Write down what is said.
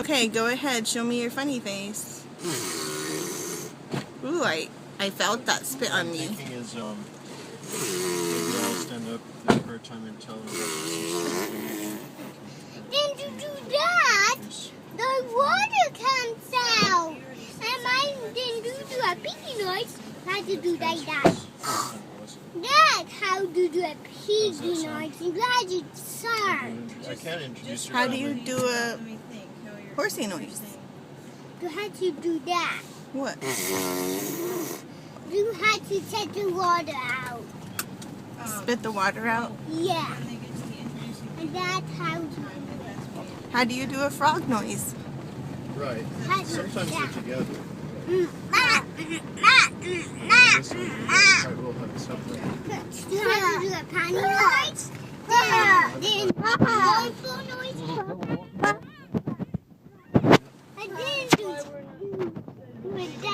Okay, go ahead. Show me your funny face. Ooh, I felt that spit on me. Thinking is, maybe I'll stand up the first time and tell them that. Then to do that, the water comes out. And I didn't do a piggy noise. How to do like that? That's how to do a piggy noise. I'm glad you saw. I can't introduce your How do you do a horsey noise? You had to do that. What? You had to take the water out. Spit the water out? Yeah. And that's how to. How do you do a frog noise? Right. How to Sometimes do they're that. together. I will have something. You have to do a panty noise. Then joyful noise. I didn't do it that.